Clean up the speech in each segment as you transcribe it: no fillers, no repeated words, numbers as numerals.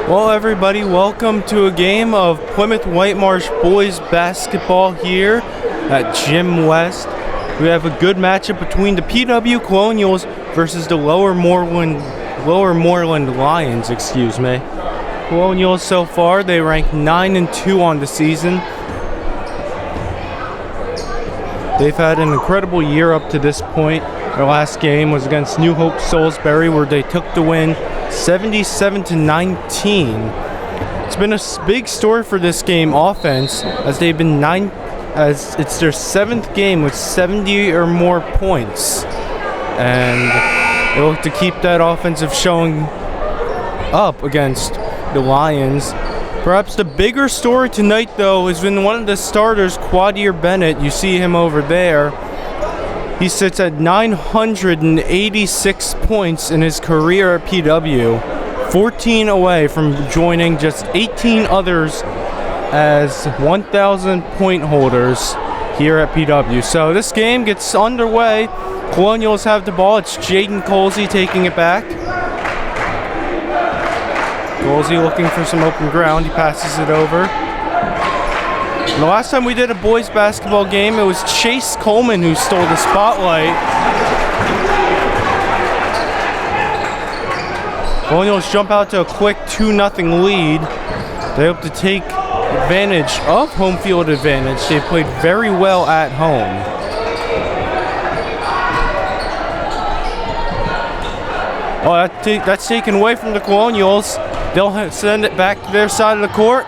Well, everybody, welcome to a game of Plymouth Whitemarsh boys basketball here at Gym West. We have a good matchup between the PW Colonials versus the Lower Moreland Lions, Colonials so far, they rank 9-2 on the season. They've had an incredible year up to this point. Their last game was against New Hope Salisbury, where they took the win 77-19. It's been a big story for this game offense, as they've been as it's their 7th game with 70 or more points, and they look to keep that offensive showing up against the Lions. Perhaps the bigger story tonight, though, has been one of the starters, Quadir Bennett. You see him over there. He sits at 986 points in his career at PW, 14 away from joining just 18 others as 1,000 point holders here at PW. So this game gets underway. Colonials have the ball. It's Jaden Colsey taking it back. Colsey looking for some open ground. He passes it over. And the last time we did a boys basketball game, it was Chase Coleman who stole the spotlight. Colonials jump out to a quick 2-0 lead. They hope to take advantage of home field advantage. They played very well at home. Oh, that's taken away from the Colonials. They'll send it back to their side of the court.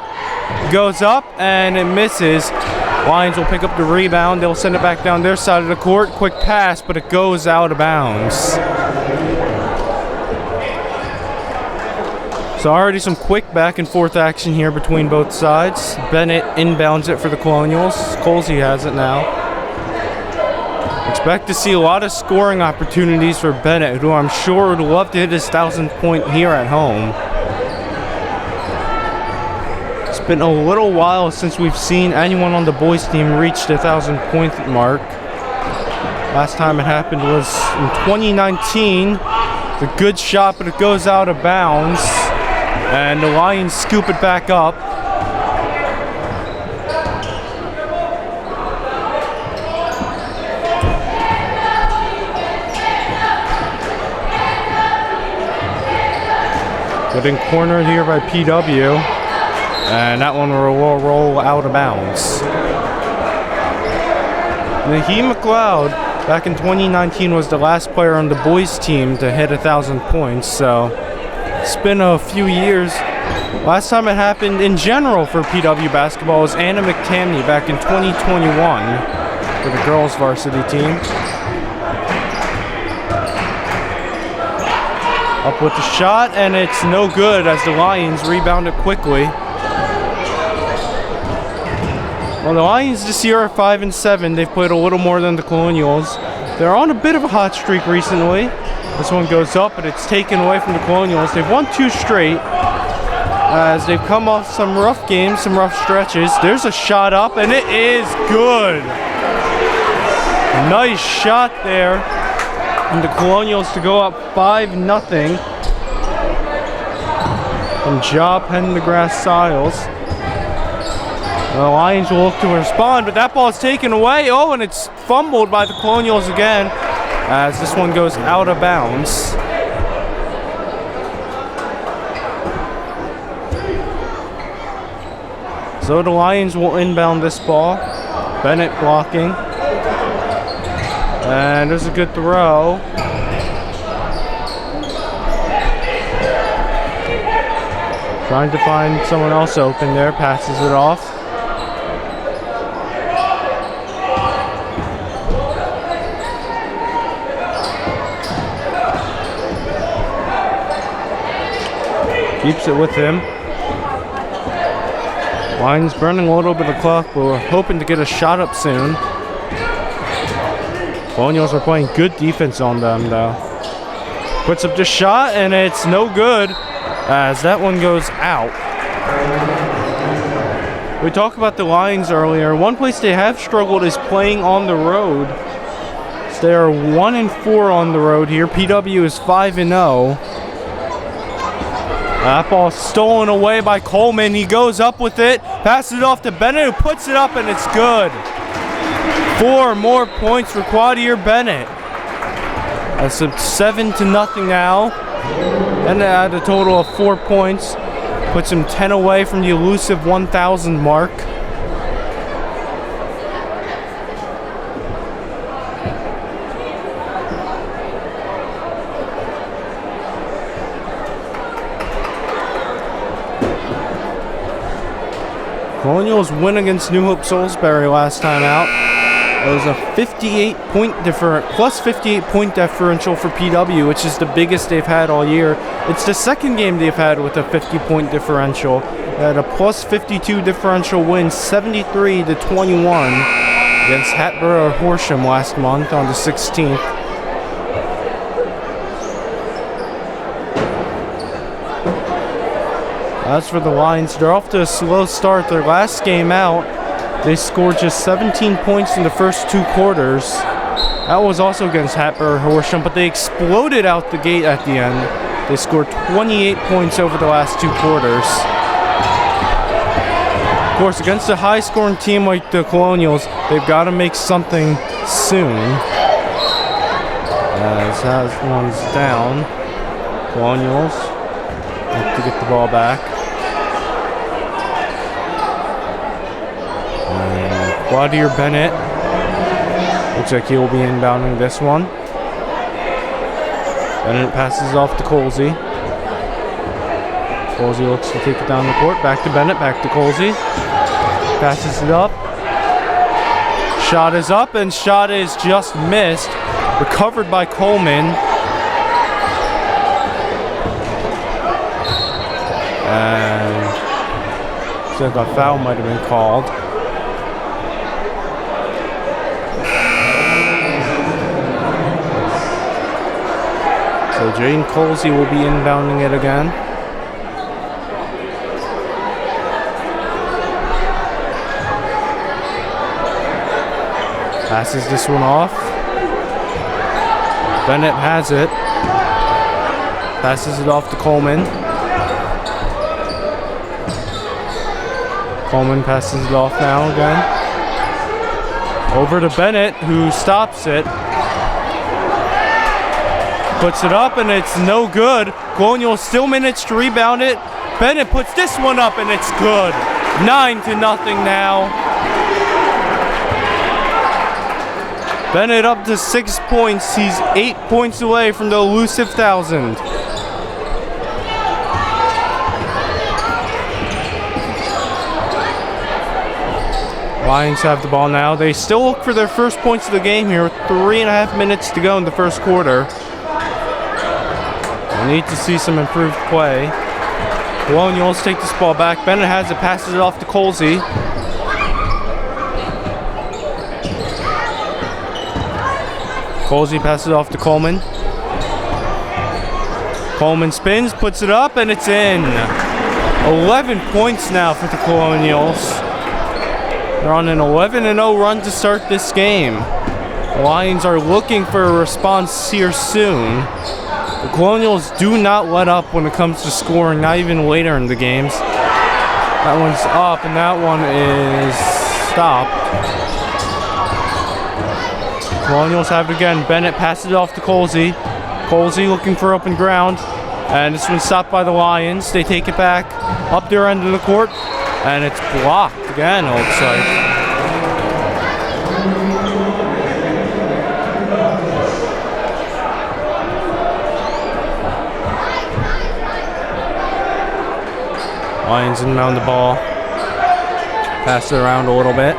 Goes up and it misses. Lions will pick up the rebound. They'll send it back down their side of the court. Quick pass, but it goes out of bounds. So already some quick back and forth action here between both sides. Bennett inbounds it for the Colonials. Colsey has it now. Expect to see a lot of scoring opportunities for Bennett, who I'm sure would love to hit his 1,000th point here at home. It's been a little while since we've seen anyone on the boys team reach the 1,000 point mark. Last time it happened was in 2019. It's a good shot, but it goes out of bounds. And the Lions scoop it back up. Getting cornered here by PW. And that one will roll out of bounds. Naheem McLeod, back in 2019, was the last player on the boys team to hit 1,000 points, so it's been a few years. Last time it happened in general for PW basketball was Anna McTamney back in 2021 for the girls varsity team. Up with the shot, and it's no good as the Lions rebound it quickly. Well, the Lions this year are 5-7. They've played a little more than the Colonials. They're on a bit of a hot streak recently. This one goes up, but it's taken away from the Colonials. They've won 2 straight as they've come off some rough games, some rough stretches. There's a shot up, and it is good. Nice shot there. And the Colonials to go up 5-0 from Ja Pendergrass-Siles. The Lions will look to respond, but that ball is taken away. Oh, and it's fumbled by the Colonials again as this one goes out of bounds. So the Lions will inbound this ball. Bennett blocking. And there's a good throw. Trying to find someone else open there, passes it off. Keeps it with him. Lions burning a little bit of clock, but we're hoping to get a shot up soon. Colonials are playing good defense on them, though. Puts up the shot, and it's no good as that one goes out. We talked about the Lions earlier. One place they have struggled is playing on the road. So they are 1-4 on the road here. PW is 5-0. That ball stolen away by Coleman. He goes up with it, passes it off to Bennett, who puts it up, and it's good. 4 more points for Quadier Bennett. That's 7-0 now. And at a total of 4 points. Puts him 10 away from the elusive 1,000 mark. Colonials win against New Hope Salisbury last time out. It was a 58 point differential for PW, which is the biggest they've had all year. It's the second game they've had with a 50-point differential. They had a plus 52 differential win, 73-21 against Hatboro Horsham last month on the 16th. As for the Lions, they're off to a slow start. Their last game out, they scored just 17 points in the first 2 quarters. That was also against Hatboro Horsham, but they exploded out the gate at the end. They scored 28 points over the last 2 quarters. Of course, against a high-scoring team like the Colonials, they've got to make something soon. As that one's down. Colonials have to get the ball back. Quadier Bennett looks like he will be inbounding this one. Bennett passes off to Colsey. Colsey looks to take it down the court. Back to Bennett, back to Colsey. Passes it up. Shot is up, and shot is just missed. Recovered by Coleman. And looks like a foul might have been called. So Jaden Colsey will be inbounding it again. Passes this one off. Bennett has it. Passes it off to Coleman. Coleman passes it off now again. Over to Bennett, who stops it. Puts it up, and it's no good. Colonial still minutes to rebound it. Bennett puts this one up, and it's good. 9-0 now. Bennett up to 6 points. He's 8 points away from the elusive 1,000. Lions have the ball now. They still look for their first points of the game here with 3.5 minutes to go in the first quarter. We need to see some improved play. Colonials take this ball back. Bennett has it, passes it off to Colsey. Colsey passes it off to Coleman. Coleman spins, puts it up, and it's in. 11 points now for the Colonials. They're on an 11-0 run to start this game. The Lions are looking for a response here soon. The Colonials do not let up when it comes to scoring, not even later in the games. That one's up, and that one is stopped. Colonials have it again. Bennett passes it off to Colsey. Colsey looking for open ground, and this one's stopped by the Lions. They take it back up their end of the court, and it's blocked again, it looks like. Lions inbound the ball. Pass it around a little bit.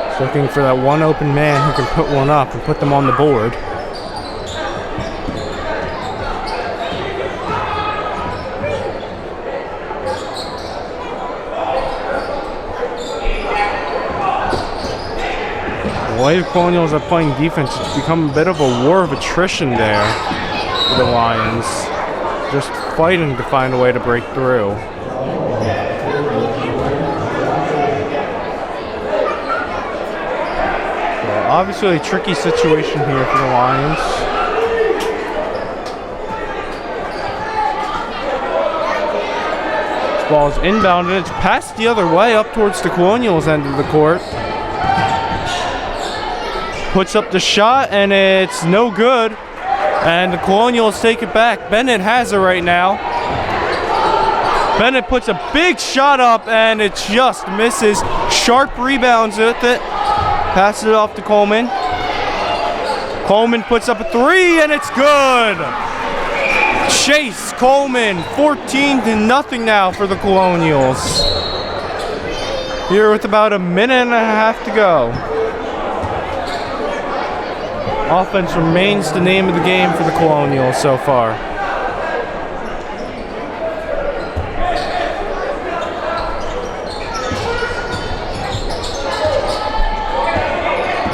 Just looking for that one open man who can put one up and put them on the board. The way the Colonials are playing defense, it's become a bit of a war of attrition there for the Lions. Just fighting to find a way to break through. So obviously a tricky situation here for the Lions. Ball's inbounded. It's passed the other way up towards the Colonials' end of the court. Puts up the shot, and it's no good. And the Colonials take it back. Bennett has it right now. Bennett puts a big shot up, and it just misses. Sharp rebounds with it. Passes it off to Coleman. Coleman puts up a three, and it's good. Chase Coleman, 14-0 now for the Colonials. Here with about a minute and a half to go. Offense remains the name of the game for the Colonials so far.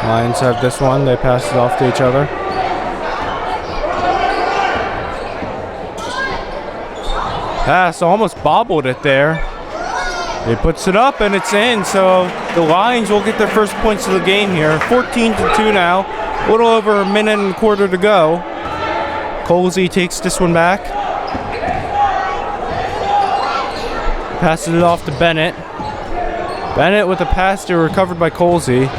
Lions have this one. They pass it off to each other. Pass almost bobbled it there. He puts it up and it's in. So the Lions will get their first points of the game here. 14-2 now. A little over a minute and a quarter to go. Colsey takes this one back. Passes it off to Bennett. Bennett with a pass there, recovered by Colsey.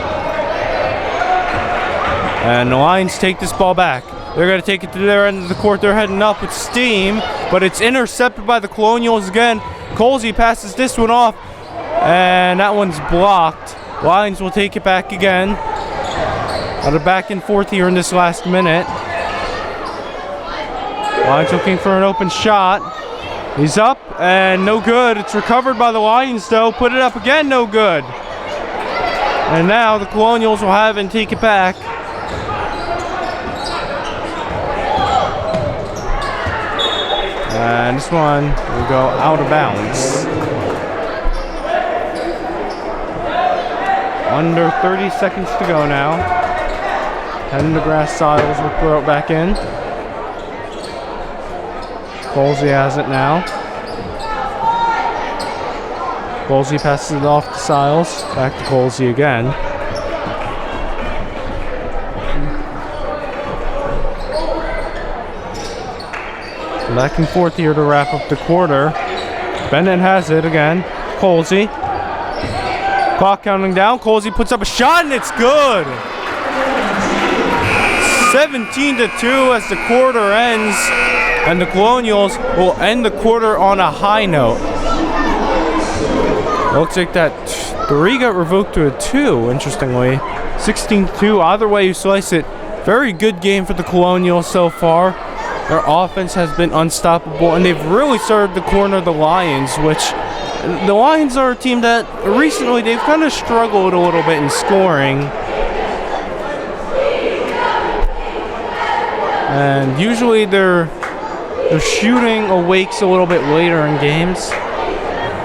And the Lions take this ball back. They're going to take it to their end of the court. They're heading up with steam, but it's intercepted by the Colonials again. Colsey passes this one off, and that one's blocked. Lions will take it back again. Out of back and forth here in this last minute. Lions looking for an open shot. He's up, and no good. It's recovered by the Lions, though. Put it up again, no good. And now the Colonials will have it and take it back. And this one will go out of bounds. Under 30 seconds to go now. Pendergrass Siles will throw it back in. Colsey has it now. Colsey passes it off to Siles. Back to Colsey again. Back and forth here to wrap up the quarter. Bennett has it again. Colsey. Clock counting down. Colsey puts up a shot and it's good. 17-2 as the quarter ends. And the Colonials will end the quarter on a high note. Looks like that 3 got revoked to a 2, interestingly. 16-2, either way you slice it. Very good game for the Colonials so far. Their offense has been unstoppable, and they've really started to corner the Lions, which the Lions are a team that recently they've kind of struggled a little bit in scoring. And usually their shooting awakes a little bit later in games.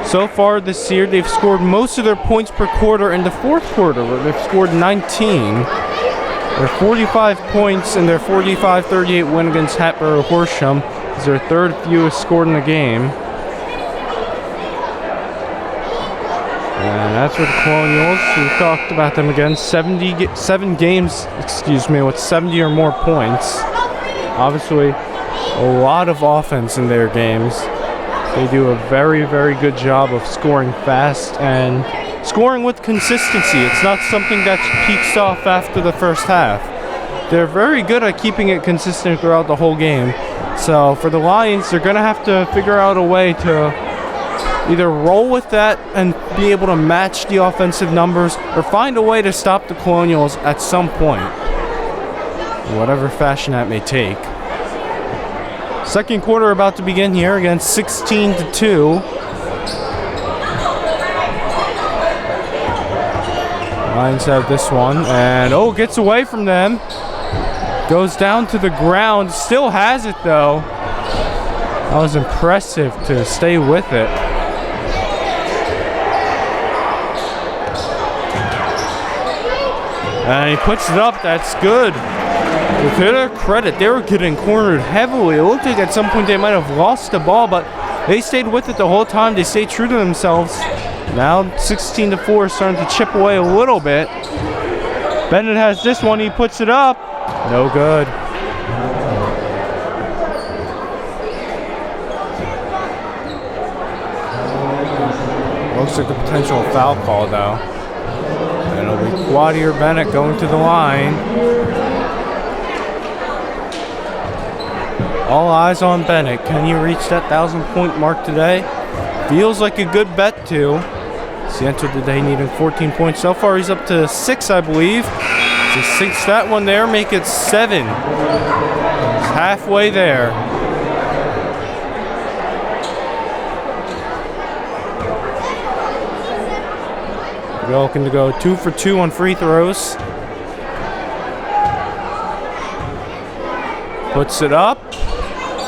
So far this year, they've scored most of their points per quarter in the fourth quarter, where they've scored 19. Their 45 points in their 45-38 win against Hatboro Horsham is their third fewest scored in the game. And that's for the Colonials. We talked about them again. 7 games, with 70 or more points. Obviously, a lot of offense in their games. They do a very, very good job of scoring fast and scoring with consistency. It's not something that peaks off after the first half. They're very good at keeping it consistent throughout the whole game. So for the Lions, they're going to have to figure out a way to either roll with that and be able to match the offensive numbers, or find a way to stop the Colonials at some point, whatever fashion that may take. Second quarter about to begin here, again 16-2. Lions have this one, and gets away from them. Goes down to the ground, still has it though. That was impressive to stay with it. And he puts it up, that's good. To their credit, they were getting cornered heavily. It looked like at some point they might have lost the ball, but they stayed with it the whole time. They stayed true to themselves. Now 16-4, starting to chip away a little bit. Bennett has this one, he puts it up. No good. looks like a potential foul call though. And it'll be Quaddy or Bennett going to the line. All eyes on Bennett. Can he reach that 1,000-point mark today? Feels like a good bet too. He entered the day needing 14 points. So far he's up to 6, I believe. He sinks that one there, make it 7. He's halfway there. We're looking to go 2 for 2 on free throws. Puts it up,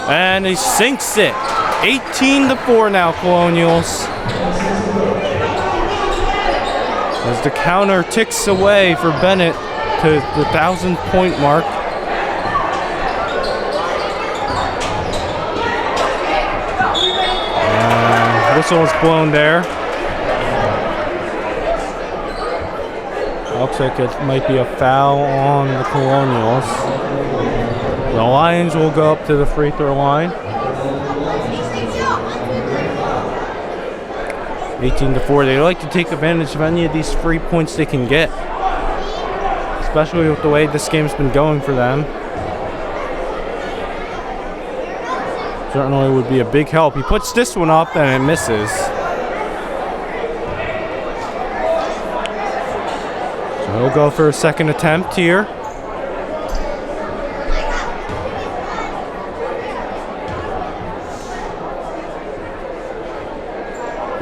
and he sinks it. 18-4 now, Colonials. As the counter ticks away for Bennett to the 1,000-point mark. And whistle is blown there. Looks like it might be a foul on the Colonials. The Lions will go up to the free throw line. 18-4. They like to take advantage of any of these free points they can get, especially with the way this game's been going for them. Certainly would be a big help. He puts this one up and it misses. So he'll go for a second attempt here.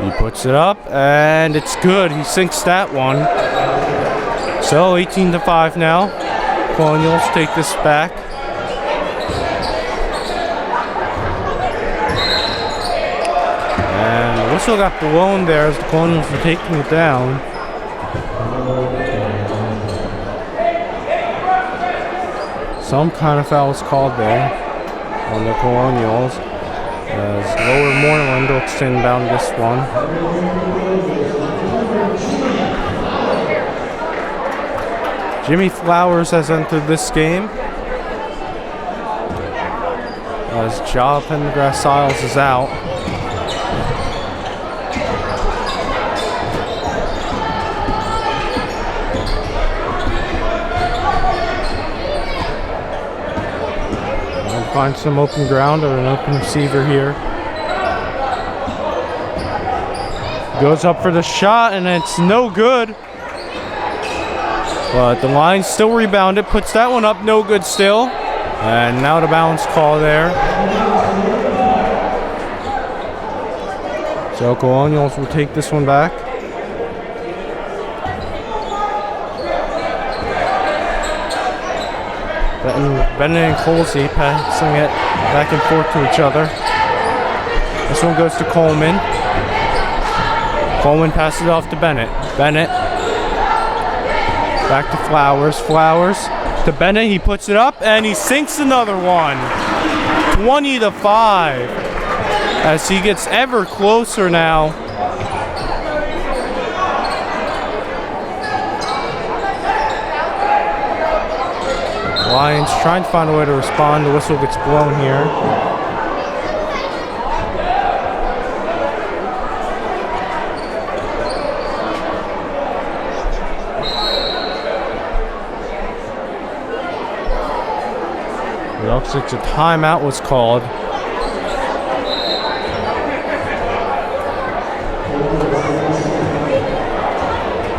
He puts it up, and it's good. He sinks that one. So 18-5 now. Colonials take this back. And the whistle got blown there as the Colonials were taking it down. Some kind of foul was called there on the Colonials. As Lower Moreland looks to inbound this one. Jimmy Flowers has entered this game. As Ja Pendergrass-Siles is out. Find some open ground or an open receiver here. Goes up for the shot and it's no good. But the line still rebounded, puts that one up, no good still. And now the bounce call there. So Colonials will take this one back. Bennett and Colsey passing it back and forth to each other. This one goes to Coleman. Coleman passes it off to Bennett. Bennett back to Flowers. Flowers to Bennett. He puts it up and he sinks another one. 20-5. As he gets ever closer now. Lions trying to find a way to respond. The whistle gets blown here. It looks like a timeout was called.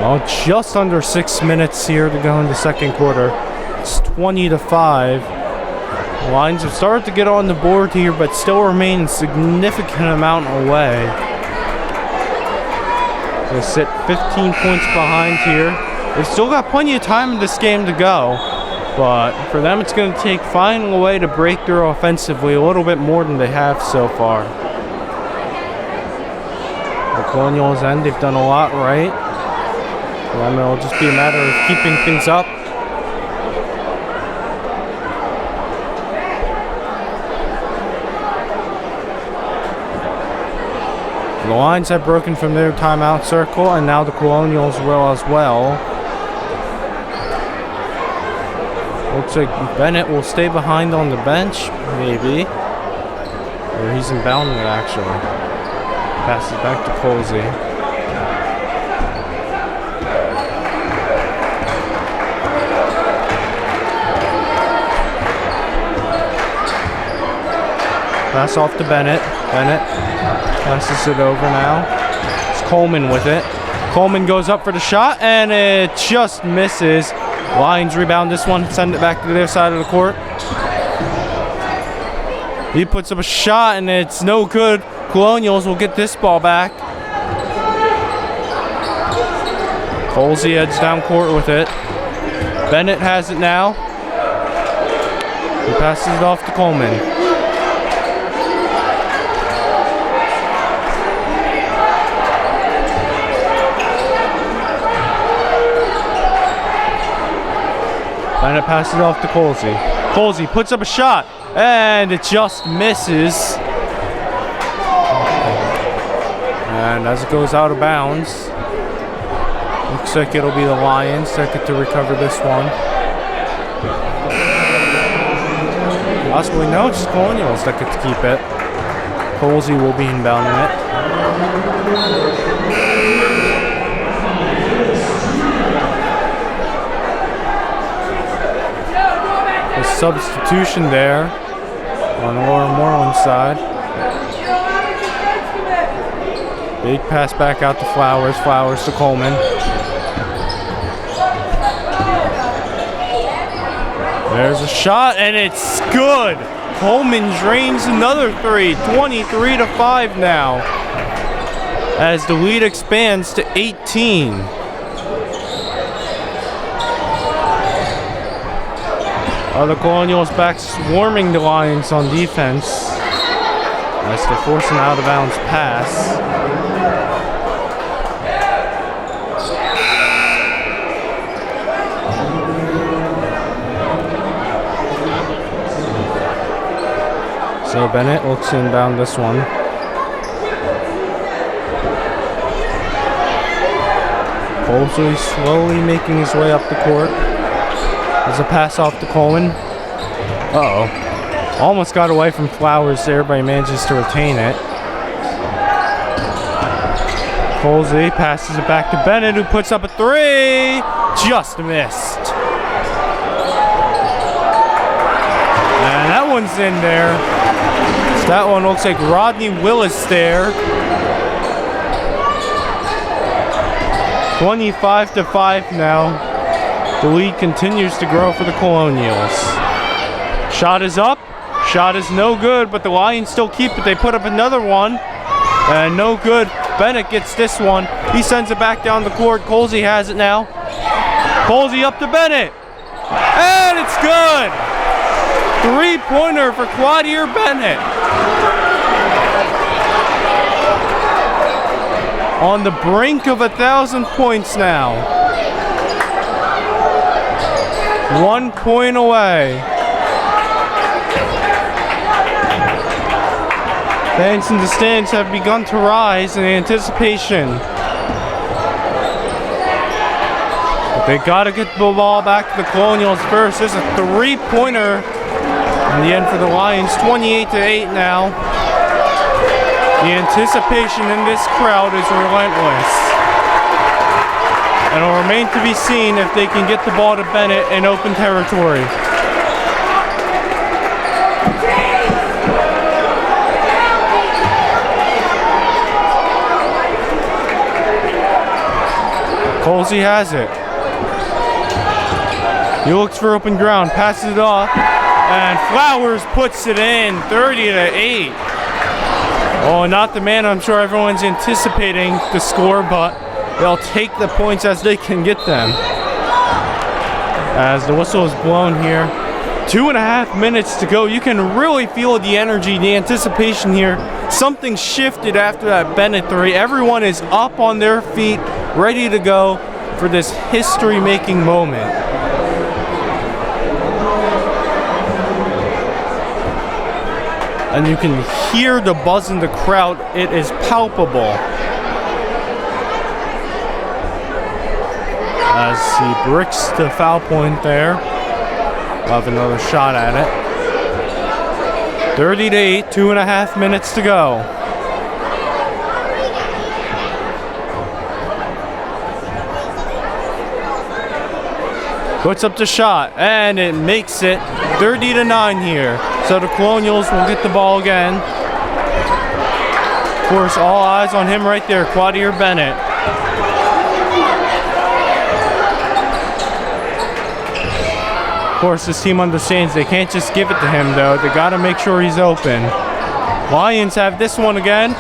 Well, just under 6 minutes here to go in the second quarter. It's 20-5. Lions have started to get on the board here, but still remain a significant amount away. They sit 15 points behind here. They've still got plenty of time in this game to go, but for them it's going to take finding a way to break through offensively a little bit more than they have so far. The Colonials end, they've done a lot right. For them it'll just be a matter of keeping things up. The Lions have broken from their timeout circle, and now the Colonials will as well. Looks like Bennett will stay behind on the bench, maybe. Or he's inbounding it, actually. Passes back to Colsey. Pass off to Bennett. Bennett passes it over now. It's Coleman with it. Coleman goes up for the shot, and it just misses. Lions rebound this one, send it back to their side of the court. He puts up a shot, and it's no good. Colonials will get this ball back. Colsey heads down court with it. Bennett has it now. He passes it off to Coleman. Bennett passes it off to Colsey. Colsey puts up a shot, and it just misses. And as it goes out of bounds, looks like it'll be the Lions that get to recover this one. Possibly no, just Colonials that get to keep it. Colsey will be inbounding it. A substitution there on the Lower Moreland side. Big pass back out to Flowers. Flowers to Coleman. There's a shot, and it's good. Coleman drains another three. 23-5 now, as the lead expands to 18. The Colonials back swarming the Lions on defense as they force an out-of-bounds pass. So Bennett looks to inbound this one. Colsey slowly making his way up the court. There's a pass off to Coleman. Uh-oh. Almost got away from Flowers there, but he manages to retain it. Colsey passes it back to Bennett, who puts up a three. Just missed. And that one's in there. So that one looks like Rodney Willis there. 25-5 now. The lead continues to grow for the Colonials. Shot is up. Shot is no good, but the Lions still keep it. They put up another one. And no good. Bennett gets this one. He sends it back down the court. Colsey has it now. Colsey up to Bennett. And it's good. Three-pointer for Quadier Bennett. On the brink of 1,000 points now. 1 point away. Fans in the stands have begun to rise in anticipation. But they gotta get the ball back to the Colonials first. There's a three-pointer in the end for the Lions, 28-8 now. The anticipation in this crowd is relentless. And it'll remain to be seen if they can get the ball to Bennett in open territory. Colsey has it. He looks for open ground, passes it off, and Flowers puts it in, 30-8. Oh, not the man I'm sure everyone's anticipating the score, but they'll take the points as they can get them. As the whistle is blown here. 2.5 minutes to go. You can really feel the energy, the anticipation here. Something shifted after that Bennett three. Everyone is up on their feet, ready to go for this history-making moment. And you can hear the buzz in the crowd. It is palpable. As he bricks the foul point there. We'll have another shot at it. 30-8, 2.5 minutes to go. Puts up the shot, and it makes it 30-9 here. So the Colonials will get the ball again. Of course, all eyes on him right there, Quadir Bennett. Of course, this team understands they can't just give it to him, though. They got to make sure he's open. Lions have this one again,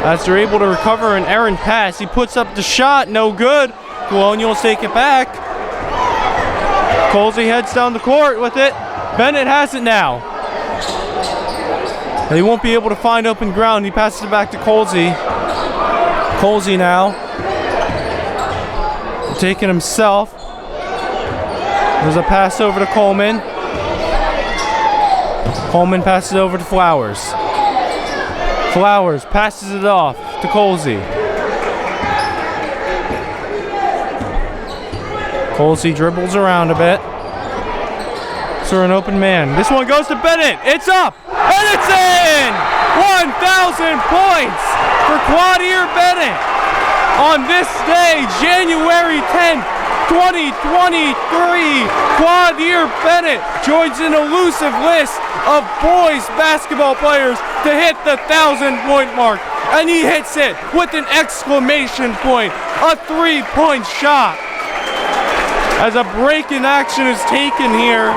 as they're able to recover an errant pass. He puts up the shot, no good. Colonials take it back. Colsey heads down the court with it. Bennett has it now. He won't be able to find open ground. He passes it back to Colsey. Colsey now taking himself. There's a pass over to Coleman. Coleman passes it over to Flowers. Flowers passes it off to Colsey. Colsey dribbles around a bit. So an open man. This one goes to Bennett. It's up and it's in! 1,000 points for Quadir Bennett on this day, January 10th. 2023, Quadir Bennett joins an elusive list of boys basketball players to hit the 1,000-point mark, and he hits it with an exclamation point, a three-point shot. As a break in action is taken here,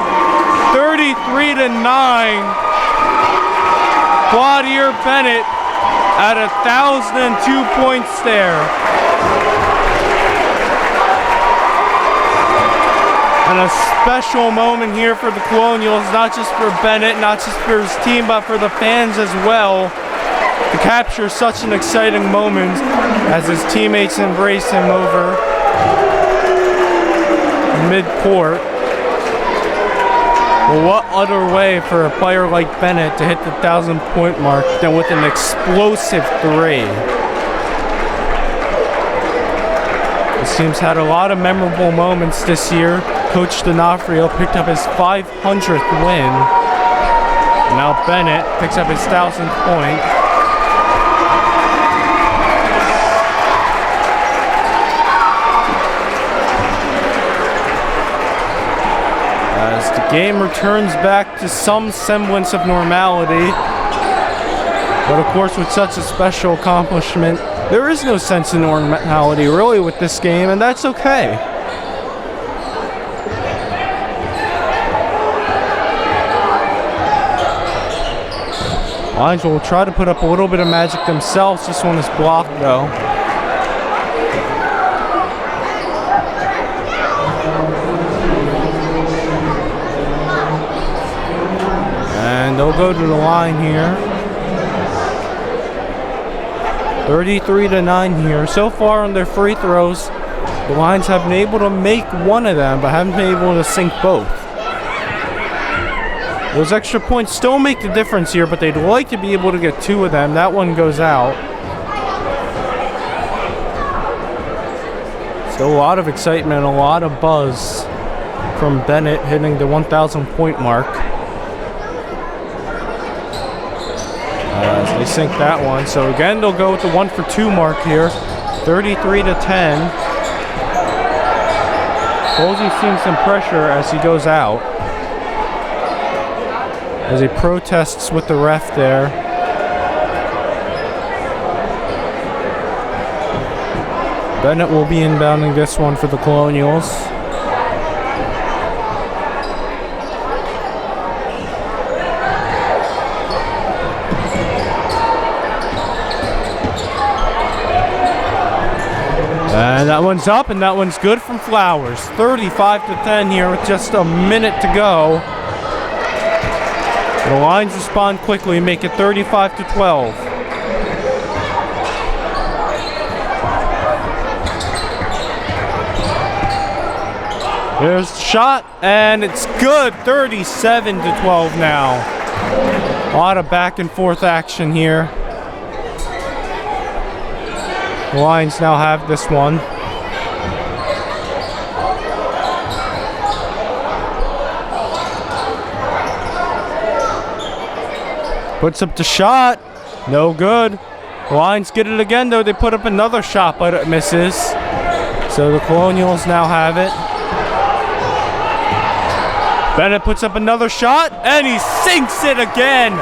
33-9, Quadir Bennett at 1,002 points there. And a special moment here for the Colonials, not just for Bennett, not just for his team, but for the fans as well, to capture such an exciting moment as his teammates embrace him over mid-court. Well, what other way for a player like Bennett to hit the 1,000-point mark than with an explosive three? This team's had a lot of memorable moments this year. Coach D'Onofrio picked up his 500th win. Now Bennett picks up his 1,000th point. As the game returns back to some semblance of normality. But of course, with such a special accomplishment, there is no sense of normality really with this game, and that's okay. Lions will try to put up a little bit of magic themselves. This one is blocked though. And they'll go to the line here. 33-9 here. So far on their free throws, the Lions have been able to make one of them, but haven't been able to sink both. Those extra points still make the difference here, but they'd like to be able to get two of them. That one goes out. So a lot of excitement, a lot of buzz from Bennett hitting the 1,000-point mark. As they sink that one. So again, they'll go with the 1-for-2 mark here. 33-10. Colsey seeing some pressure as he goes out, as he protests with the ref there. Bennett will be inbounding this one for the Colonials. And that one's up, and that one's good from Flowers. 35-10 here with just a minute to go. The Lions respond quickly and make it 35-12. There's the shot, and it's good. 37-12 now. A lot of back and forth action here. The Lions now have this one. Puts up the shot. No good. The Lions get it again, though. They put up another shot, but it misses. So the Colonials now have it. Bennett puts up another shot, and he sinks it again.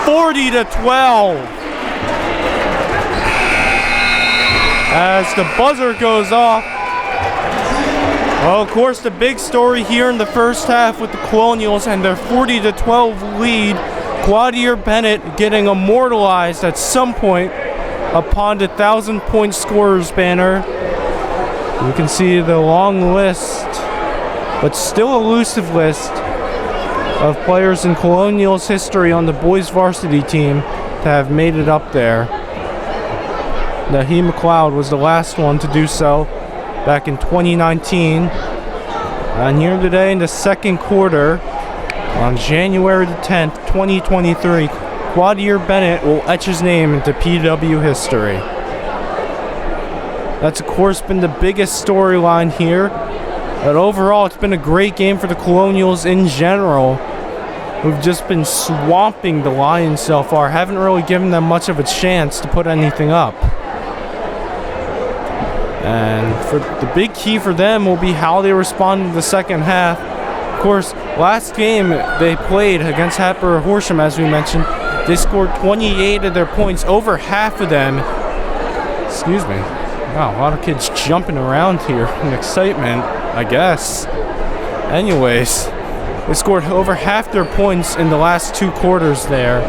40-12. As the buzzer goes off. Well, of course, the big story here in the first half with the Colonials and their 40-12 lead. Quadier Bennett getting immortalized at some point upon the 1,000-point scorers banner. You can see the long list, but still elusive list of players in Colonials history on the boys varsity team to have made it up there. Naheem McLeod was the last one to do so back in 2019. And here today in the second quarter, on January the 10th, 2023, Quadier Bennett will etch his name into PW history. That's, of course, been the biggest storyline here. But overall, it's been a great game for the Colonials in general. We've just been swamping the Lions so far. Haven't really given them much of a chance to put anything up. And for the big key for them will be how they respond in the second half. Of course, last game they played against Hatboro Horsham, as we mentioned, they scored 28 of their points, over half of them. Excuse me. Wow, a lot of kids jumping around here in excitement, I guess. Anyways, they scored over half their points in the last two quarters there.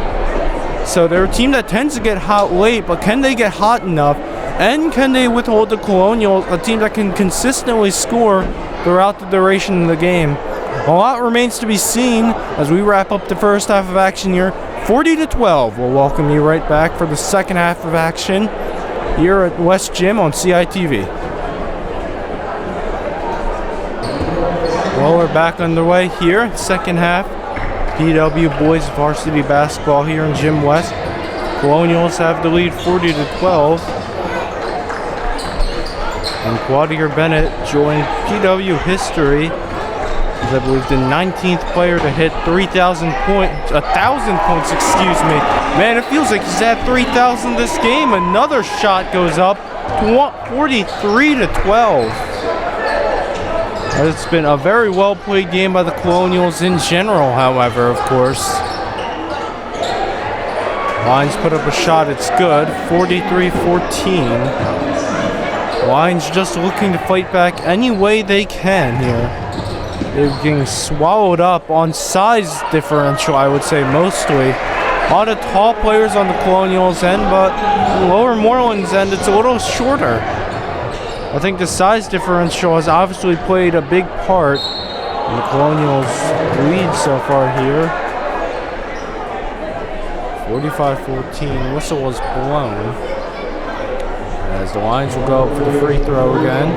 So they're a team that tends to get hot late, but can they get hot enough? And can they withhold the Colonials, a team that can consistently score throughout the duration of the game? A lot remains to be seen as we wrap up the first half of action here. 40-12. We'll welcome you right back for the second half of action here at West Gym on CITV. Well, we're back underway here, second half. PW boys varsity basketball here in Gym West. Colonials have the lead 40-12. And Quadier Bennett joined PW history as I believe the 19th player to hit 1,000 points, excuse me. Man, it feels like he's had 3,000 this game. Another shot goes up, 43-12. It's been a very well played game by the Colonials in general, however, of course. Lions put up a shot, it's good, 43-14. Lions just looking to fight back any way they can here. They're getting swallowed up on size differential, I would say, mostly. A lot of tall players on the Colonials' end, but lower Moreland's end, it's a little shorter. I think the size differential has obviously played a big part in the Colonials' lead so far here. 45-14, whistle was blown. As the Lions will go for the free throw again.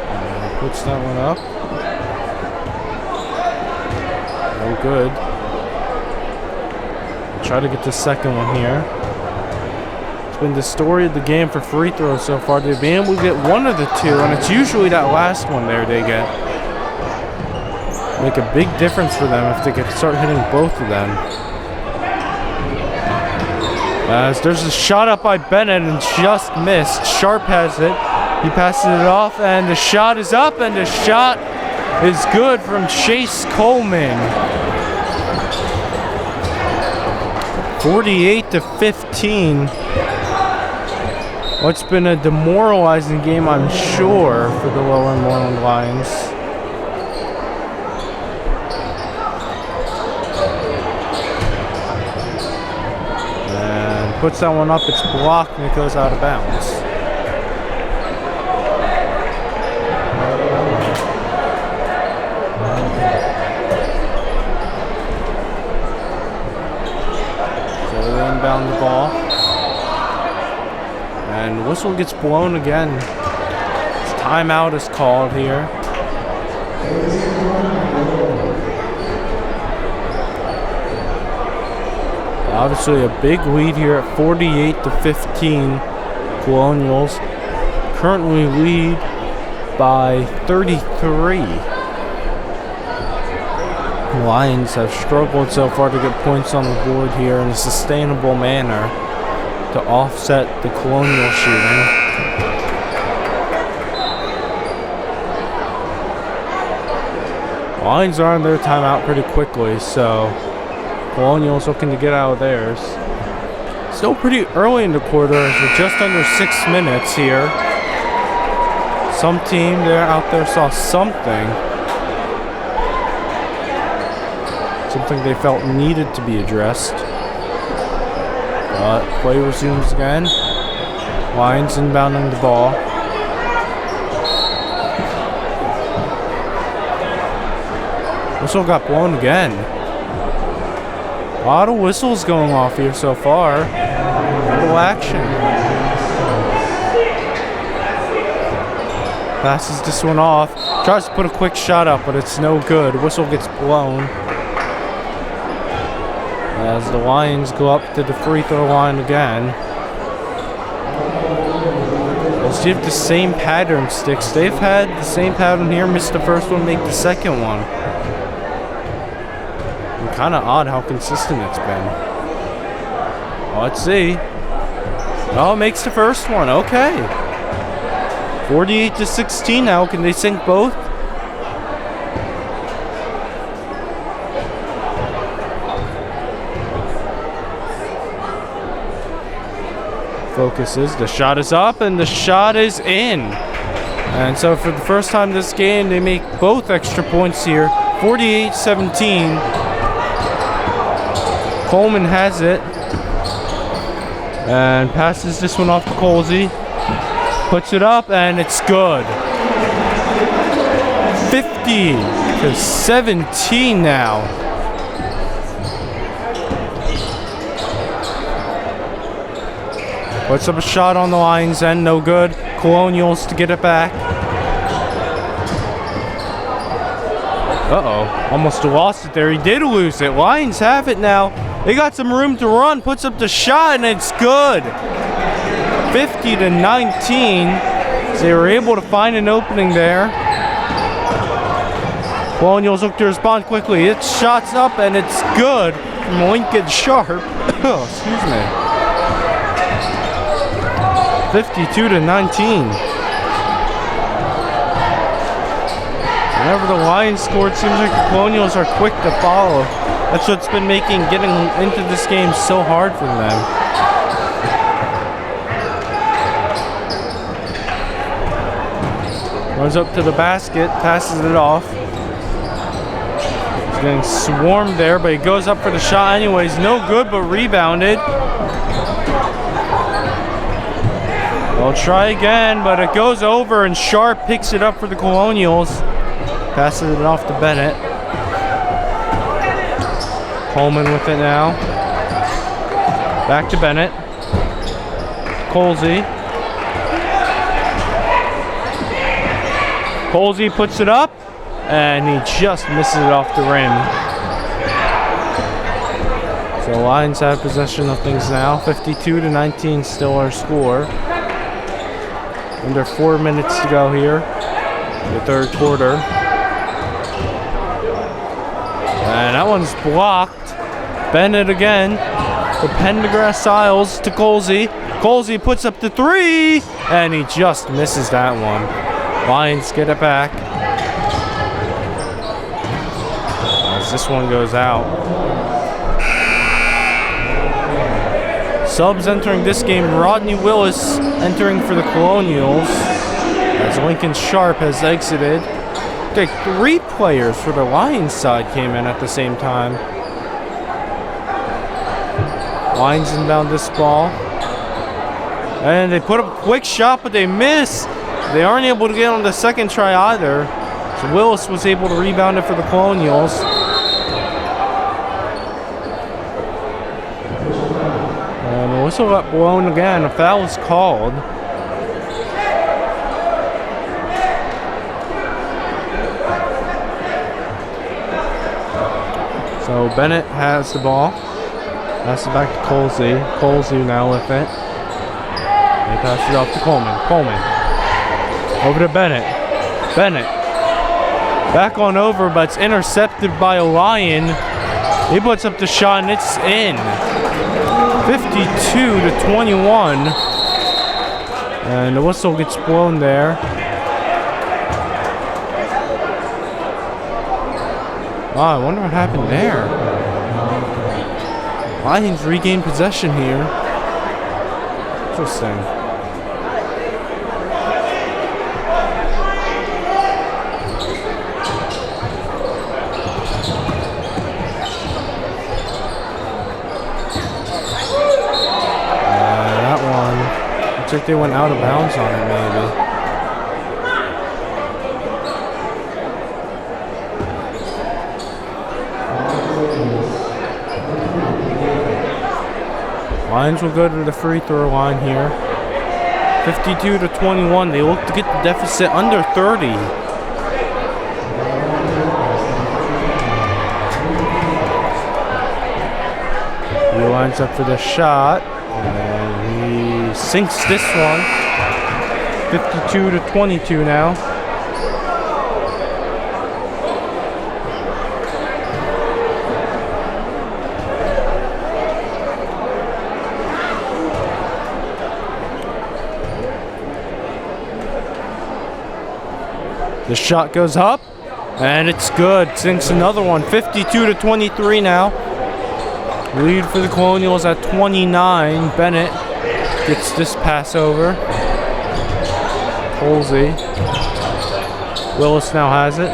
And puts that one up. No good. We'll try to get the second one here. It's been the story of the game for free throws so far. They've been able to get one of the two, and it's usually that last one there they get. Make a big difference for them if they could start hitting both of them. As there's a shot up by Bennett and just missed. Sharp has it. He passes it off, and the shot is up, and the shot is good from Chase Coleman. 48-15. What's been a demoralizing game, I'm sure, for the Lower Moreland Lions. And puts that one up, it's blocked, and it goes out of bounds. So they inbound the ball. And whistle gets blown again. Timeout is called here. Obviously a big lead here at 48-15. Colonials currently lead by 33. Lions have struggled so far to get points on the board here in a sustainable manner. to offset the Colonial shooting. Lions are on their timeout pretty quickly, so Colonial's looking to get out of theirs. Still pretty early in the quarter, as we're just under 6 minutes here. Some team out there saw something they felt needed to be addressed. But play resumes again. Lions inbounding the ball. Whistle got blown again. A lot of whistles going off here so far. Little action. Passes this one off. Tries to put a quick shot up, but it's no good. Whistle gets blown. As the Lions go up to the free throw line again. We'll see if the same pattern sticks. They've had the same pattern here. Missed the first one, make the second one. Kind of odd how consistent it's been. Well, let's see. Oh, it makes the first one. Okay. 48-16 now. Can they sink both? Focuses. The shot is up and the shot is in. And so for the first time this game, they make both extra points here. 48-17. Coleman has it and passes this one off to Colsey. Puts it up and it's good. 50-17 now. Puts up a shot on the Lions end, no good. Colonials to get it back. Uh-oh, almost lost it there. He did lose it. Lions have it now. They got some room to run. Puts up the shot, and it's good. 50-19. So they were able to find an opening there. Colonials look to respond quickly. It shots up, and it's good from Lincoln Sharp. Oh, excuse me. 52-19. Whenever the Lions score, it seems like the Colonials are quick to follow. That's what's been making getting into this game so hard for them. Runs up to the basket, passes it off. He's getting swarmed there, but he goes up for the shot anyways. No good, but rebounded. They'll try again, but it goes over, and Sharp picks it up for the Colonials. Passes it off to Bennett. Coleman with it now. Back to Bennett. Colsey. Colsey puts it up, and he just misses it off the rim. So Lions have possession of things now. 52-19 still our score. Under 4 minutes to go here. The third quarter. And that one's blocked. Bennett again. The Pendergrass Isles to Colsey. Colsey puts up the three, and he just misses that one. Lions get it back. As this one goes out. Subs entering this game, Rodney Willis entering for the Colonials. As Lincoln Sharp has exited. Okay, 3 players for the Lions side came in at the same time. Lions inbound this ball. And they put up a quick shot, but they miss. They aren't able to get on the second try either. So Willis was able to rebound it for the Colonials. And the whistle got blown again. A foul is called. So Bennett has the ball. Passes it back to Colsey. Colsey now with it. He passes it off to Coleman. Coleman. Over to Bennett. Bennett. Back on over, but it's intercepted by a Lion. He puts up the shot, and it's in. 52 to 21. And the whistle gets blown there. Wow, I wonder what happened there. Lions regain possession here. Interesting. That one. Looks like they went out of bounds on it, maybe. Lions will go to the free throw line here. 52 to 21. They look to get the deficit under 30. He lines up for the shot. And he sinks this one. 52 to 22 now. The shot goes up, and it's good. Sinks another one. 52 to 23 now. Lead for the Colonials at 29. Bennett gets this pass over. Holsey. Willis now has it.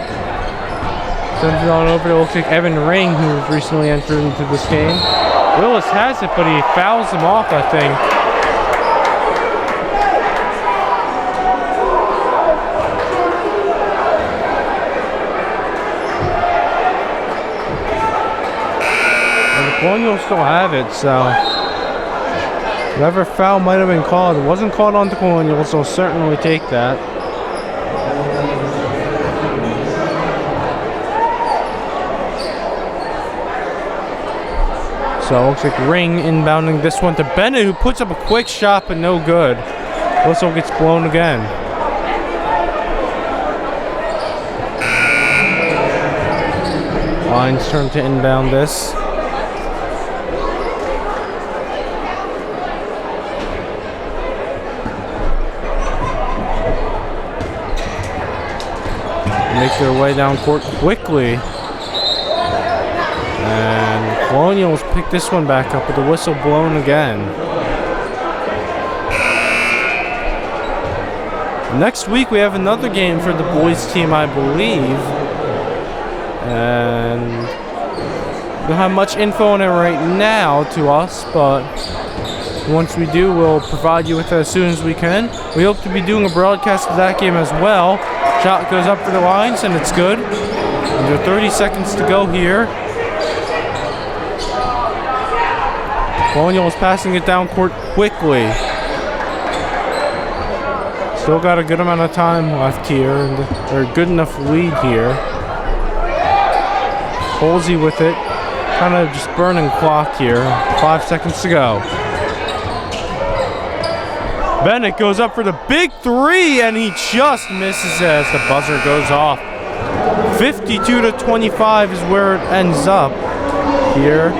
Sends it on over. It looks like Evan Ring, who recently entered into this game. Willis has it, but he fouls him off, I think. Colonials still have it, so whatever foul might have been called, it wasn't called on the Colonials, so we'll certainly take that. So it looks like Ring inbounding this one to Bennett, who puts up a quick shot, but no good. Whistle gets blown again. Lions turn to inbound this. Make their way down court quickly. And Colonials pick this one back up with the whistle blown again. Next week we have another game for the boys team, I believe. And we don't have much info on it right now to us, but once we do, we'll provide you with it as soon as we can. We hope to be doing a broadcast of that game as well. Shot goes up for the Lions, and it's good. Under 30 seconds to go here. Colonials passing it down court quickly. Still got a good amount of time left here, or a good enough lead here. Holsey with it. Kind of just burning clock here. 5 seconds to go. Bennett goes up for the big three, and he just misses it as the buzzer goes off. 52 to 25 is where it ends up here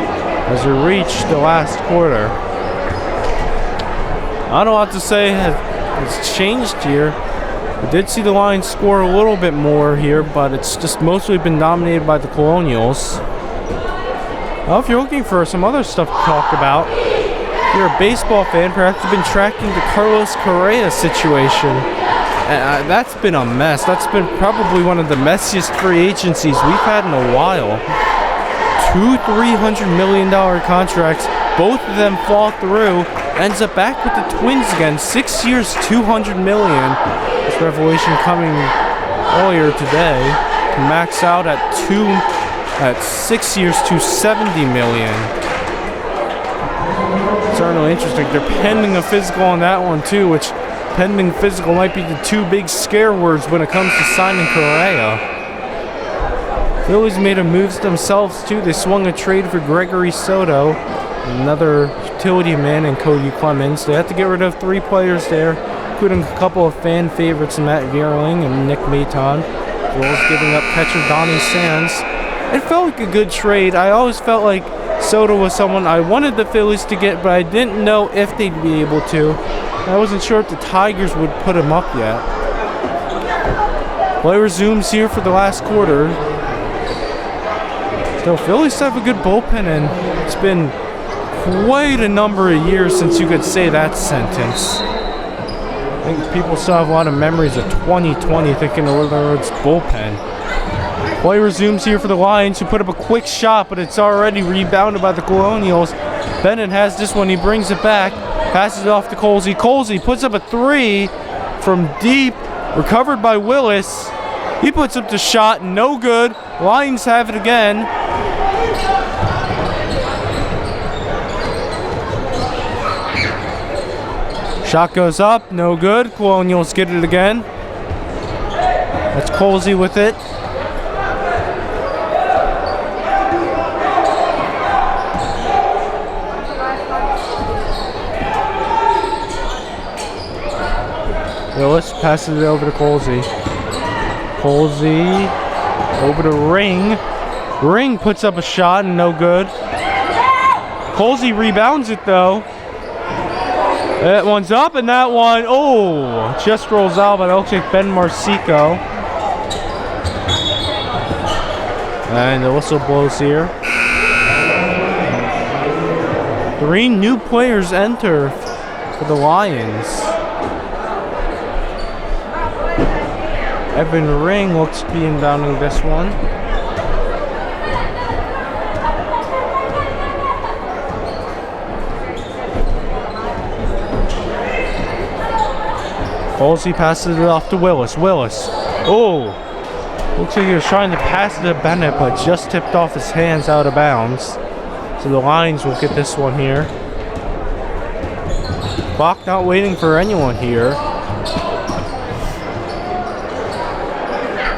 as we reach the last quarter. I don't know what to say has changed here. We did see the Lions score a little bit more here, but it's just mostly been dominated by the Colonials. Well, if you're looking for some other stuff to talk about, you're a baseball fan, perhaps you've been tracking the Carlos Correa situation. That's been a mess. That's been probably one of the messiest free agencies we've had in a while. 2 $300 million contracts, both of them fall through. Ends up back with the Twins again, 6 years, $200 million. This revelation coming earlier today to max out at 6 years, $270 million. Certainly interesting. They're pending a physical on that one too, which pending physical might be the two big scare words when it comes to signing Correa. Phillies made a moves themselves too. They swung a trade for Gregory Soto, another utility man, and Cody Clemens. They had to get rid of 3 players there, including a couple of fan favorites, Matt Vierling and Nick Maton, as well as giving up catcher Donnie Sands. It felt like a good trade. I always felt like Minnesota was someone I wanted the Phillies to get, but I didn't know if they'd be able to. I wasn't sure if the Tigers would put him up yet. Play resumes here for the last quarter. So Phillies have a good bullpen, and it's been quite a number of years since you could say that sentence. I think people still have a lot of memories of 2020 thinking of the words bullpen. Play resumes here for the Lions, who put up a quick shot, but it's already rebounded by the Colonials. Bennett has this one. He brings it back, passes it off to Colsey. Colsey puts up a three from deep, recovered by Willis. He puts up the shot, no good. Lions have it again. Shot goes up, no good. Colonials get it again. That's Colsey with it. Willis passes it over to Colsey. Colsey over to Ring. Ring puts up a shot and no good. Colsey rebounds it though. That one's up, and that one, oh, just rolls out, but it looks like Ben Marsico. And the whistle blows here. 3 new players enter for the Lions. Evan Ring looks to be inbounding this one. Colsey passes it off to Willis. Willis. Oh! Looks like he was trying to pass it to Bennett, but just tipped off his hands out of bounds. So the Lions will get this one here. Clock not waiting for anyone here.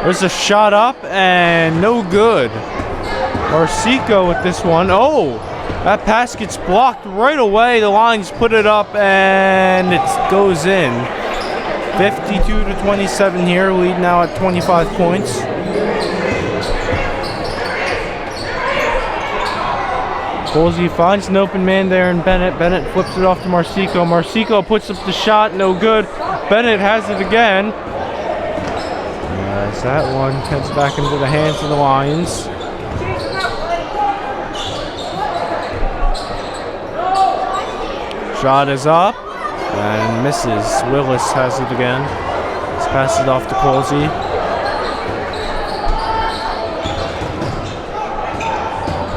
There's a shot up and no good. Marsico with this one. Oh! That pass gets blocked right away. The Lions put it up and it goes in. 52-27 here, lead now at 25 points. Colsey finds an open man there in Bennett. Bennett flips it off to Marsico. Marsico puts up the shot, no good. Bennett has it again. As that one heads back into the hands of the Lions. Shot is up. And misses. Willis has it again. Let's pass it off to Colsey.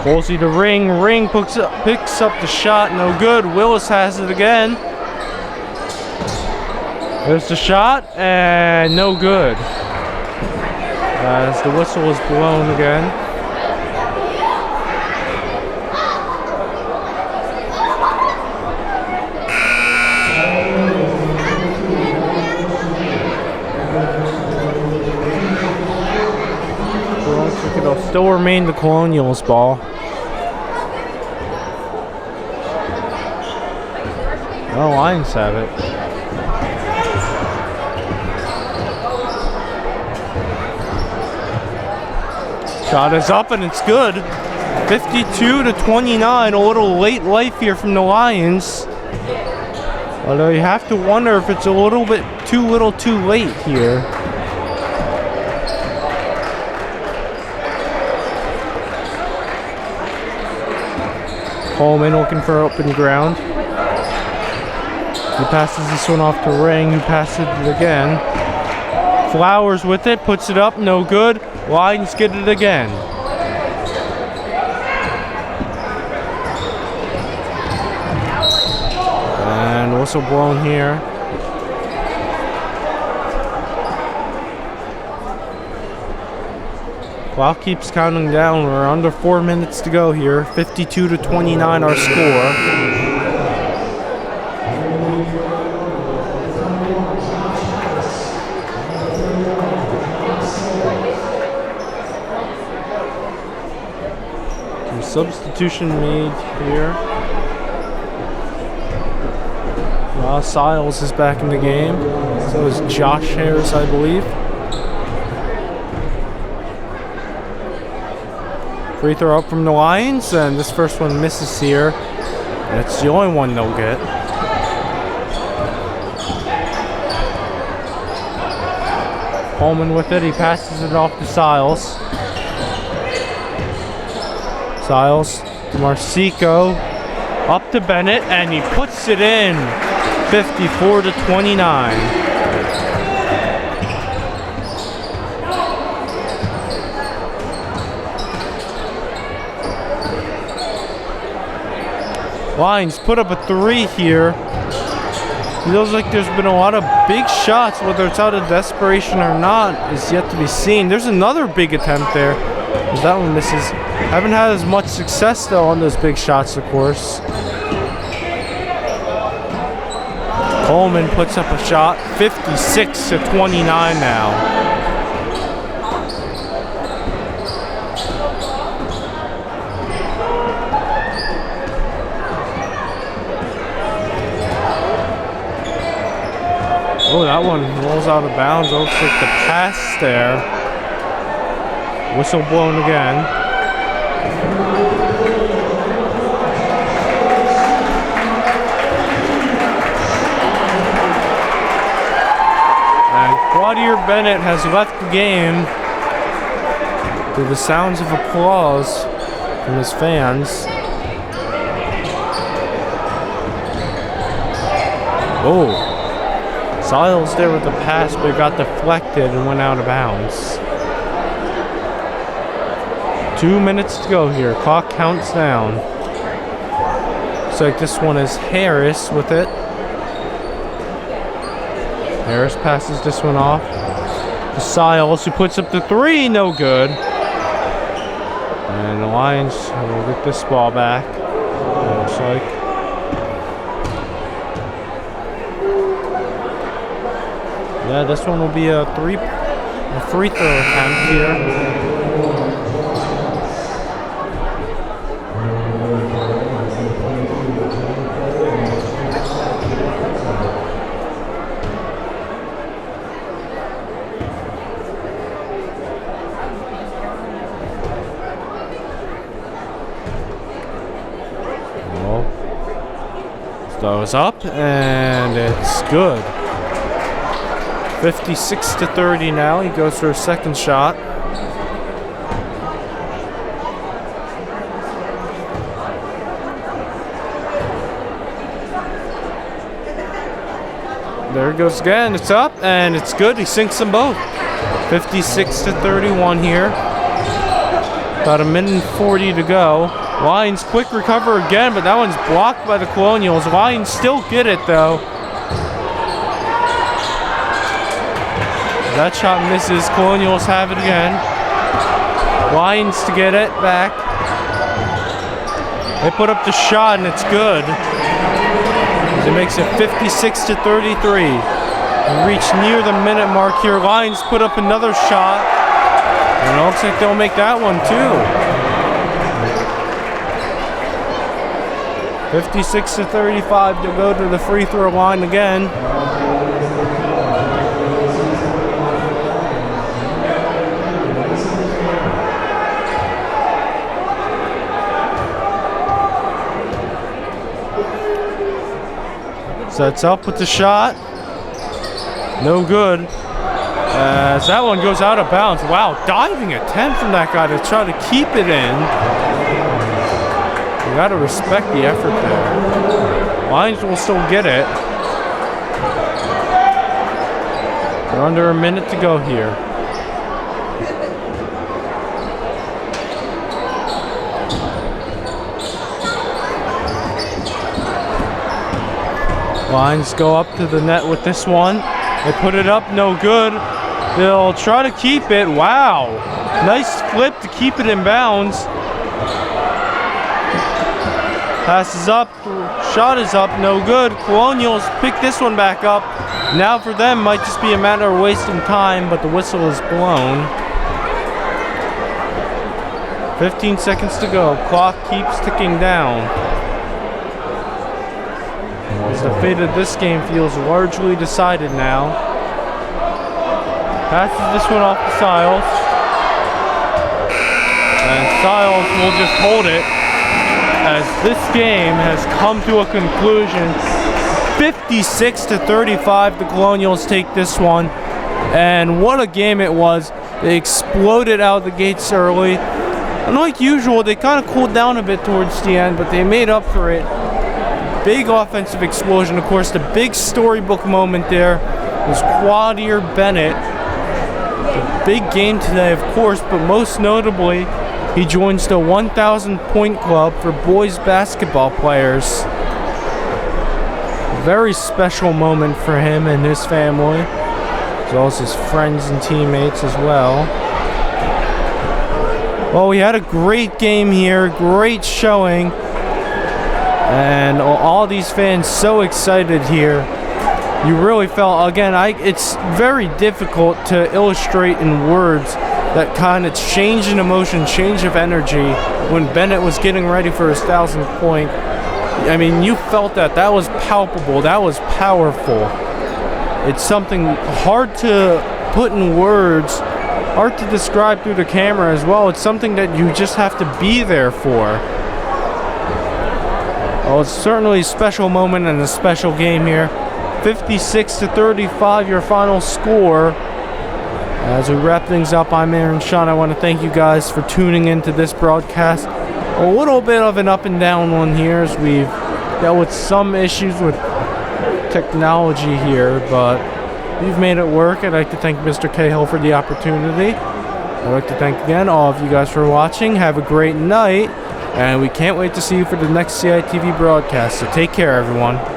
Colsey to Ring. Ring picks up the shot. No good. Willis has it again. There's the shot. And no good. As the whistle is blown again. It'll still remain the Colonials' ball. The Lions have it. Shot is up and it's good. 52-29. A little late life here from the Lions. Although you have to wonder if it's a little bit too little too late here. Coleman looking for open ground. He passes this one off to Ring, who passes it again. Flowers with it, puts it up, no good. Lions get it again. And whistle blown here. Clock keeps counting down. We're under 4 minutes to go here. 52-29 our score. Some substitution made here. Siles is back in the game. So is Josh Harris, I believe. Free throw up from the Lions, and this first one misses here. And it's the only one they'll get. Coleman with it, he passes it off to Siles. Siles to Marsico, up to Bennett, and he puts it in. 54-29. Lions put up a 3 here. Feels like there's been a lot of big shots, whether it's out of desperation or not is yet to be seen. There's another big attempt there. That one misses. Haven't had as much success though on those big shots, of course. Coleman puts up a shot, 56-29 now. Oh, that one rolls out of bounds. Looks like the pass there. Whistle blown again. And Quadier Bennett has left the game to the sounds of applause from his fans. Oh. Siles there with the pass, but it got deflected and went out of bounds. 2 minutes to go here. Clock counts down. Looks like this one is Harris with it. Harris passes this one off to Siles, who puts up the 3. No good. And the Lions will get this ball back. Looks like. Yeah, this one will be a free throw attempt here. Well, throws up and it's good. 56-30 now. He goes for a second shot. There it goes again. It's up and it's good. He sinks them both. 56-31 here. About a minute and 40 to go. Lions quick recover again, but that one's blocked by the Colonials. Lions still get it though. That shot misses. Colonials have it again. Lions to get it back. They put up the shot and it's good. It makes it 56-33. We reach near the minute mark here. Lions put up another shot. And it looks like they'll make that one too. 56-35 to go to the free throw line again. Sets up with the shot. No good. As that one goes out of bounds. Wow, diving attempt from that guy to try to keep it in. You gotta respect the effort there. Lions will still get it. We're under a minute to go here. Lions go up to the net with this one. They put it up, no good. They'll try to keep it. Wow. Nice flip to keep it in bounds. Passes up, shot is up, no good. Colonials pick this one back up. Now for them, might just be a matter of wasting time, but the whistle is blown. 15 seconds to go. Clock keeps ticking down. As the fate of this game feels largely decided now. Passes this one off to Siles. And Styles will just hold it as this game has come to a conclusion. 56-35, the Colonials take this one. And what a game it was. They exploded out of the gates early. Unlike usual, they kind of cooled down a bit towards the end, but they made up for it. Big offensive explosion. Of course, the big storybook moment there was Quadir Bennett. A big game today, of course, but most notably, he joins the 1,000 point club for boys basketball players. Very special moment for him and his family, as well as his friends and teammates as well. Well, we had a great game here, great showing, and all these fans so excited here. You really felt, again, it's very difficult to illustrate in words that kind of change in emotion, change of energy when Bennett was getting ready for his 1,000th point. I mean, you felt that. That was palpable. That was powerful. It's something hard to put in words, hard to describe through the camera as well. It's something that you just have to be there for. Well, it's certainly a special moment and a special game here. 56-35, your final score. As we wrap things up, I'm Aaron Sean. I want to thank you guys for tuning into this broadcast. A little bit of an up and down one here as we've dealt with some issues with technology here, but we've made it work. I'd like to thank Mr. Cahill for the opportunity. I'd like to thank again all of you guys for watching. Have a great night, and we can't wait to see you for the next CITV broadcast. So take care, everyone.